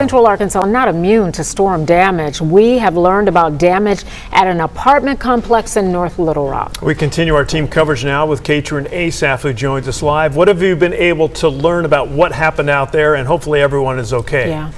Central Arkansas not immune to storm damage. We have learned about damage at an apartment complex in North Little Rock. We continue our team coverage now with Katrin Asaf, who joins us live. What have you been able to learn about what happened out there? And hopefully everyone is okay.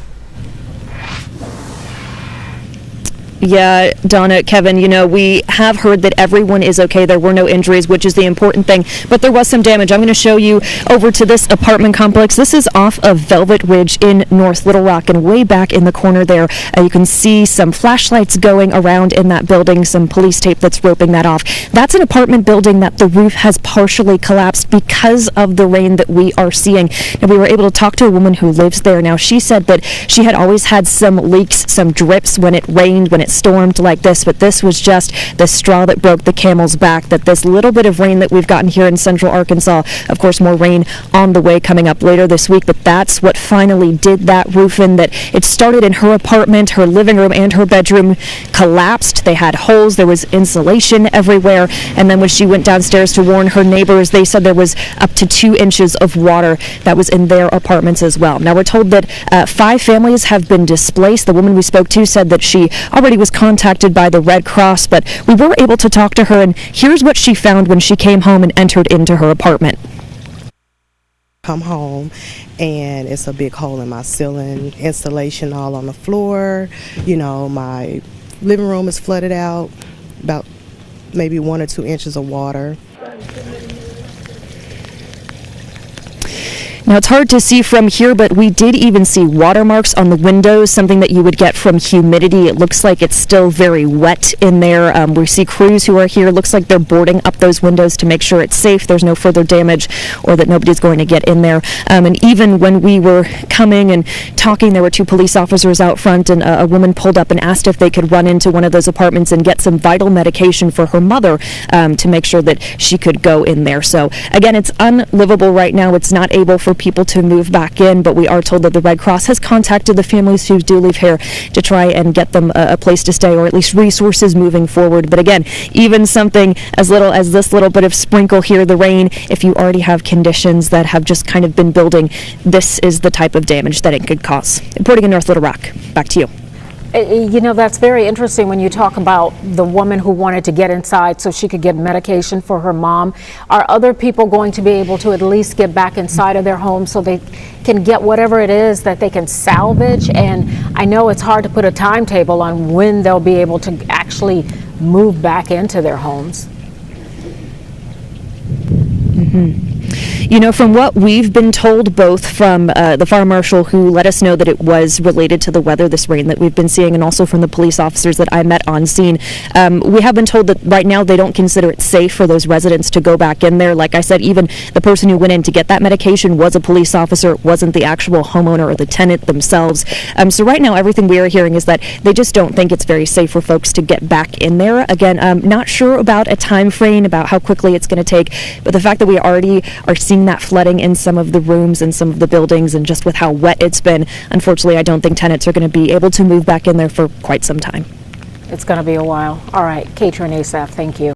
Yeah, Donna, Kevin, we have heard that everyone is okay. There were no injuries, which is the important thing, but there was some damage. I'm going to show you over to this apartment complex. This is off of Velvet Ridge in North Little Rock, and way back in the corner there, you can see some flashlights going around in that building, some police tape that's roping that off. That's an apartment building that the roof has partially collapsed because of the rain that we are seeing. And we were able to talk to a woman who lives there. Now, she said that she had always had some leaks, some drips when it rained, when it stormed like this, but this was just the straw that broke the camel's back, that this little bit of rain that we've gotten here in Central Arkansas, of course more rain on the way coming up later this week, but that's what finally did that roof in. That it started in her apartment, her living room and her bedroom collapsed. They had holes, there was insulation everywhere, and then when she went downstairs to warn her neighbors, they said there was up to 2 inches of water that was in their apartments as well. Now we're told that 5 families have been displaced. The woman we spoke to said that she already was contacted by the Red Cross, but we were able to talk to her, and here's what she found when she came home and entered into her apartment. Come home and it's a big hole in my ceiling, insulation all on the floor. My living room is flooded out, about maybe 1 or 2 inches of water. Now, it's hard to see from here, but we did even see watermarks on the windows, something that you would get from humidity. It looks like it's still very wet in there. We see crews who are here. Looks like they're boarding up those windows to make sure it's safe, there's no further damage, or that nobody's going to get in there. And even when we were coming and talking, there were 2 police officers out front, and a woman pulled up and asked if they could run into one of those apartments and get some vital medication for her mother to make sure that she could go in there. So, again, it's unlivable right now. It's not able for people to move back in, but we are told that the Red Cross has contacted the families who do live here to try and get them a place to stay, or at least resources moving forward. But again, even something as little as this little bit of sprinkle here, the rain, if you already have conditions that have just kind of been building, this is the type of damage that it could cause. Reporting in North Little Rock, back to you. That's very interesting when you talk about the woman who wanted to get inside so she could get medication for her mom. Are other people going to be able to at least get back inside of their home so they can get whatever it is that they can salvage? And I know it's hard to put a timetable on when they'll be able to actually move back into their homes. From what we've been told, both from the fire marshal who let us know that it was related to the weather, this rain that we've been seeing, and also from the police officers that I met on scene, we have been told that right now they don't consider it safe for those residents to go back in there. Like I said, even the person who went in to get that medication was a police officer. It wasn't the actual homeowner or the tenant themselves. So right now, everything we are hearing is that they just don't think it's very safe for folks to get back in there. Again, not sure about a time frame, about how quickly it's going to take, but the fact that we already are seeing that flooding in some of the rooms and some of the buildings, and just with how wet it's been, unfortunately, I don't think tenants are going to be able to move back in there for quite some time. It's going to be a while. All right, Katrin Asaf, thank you.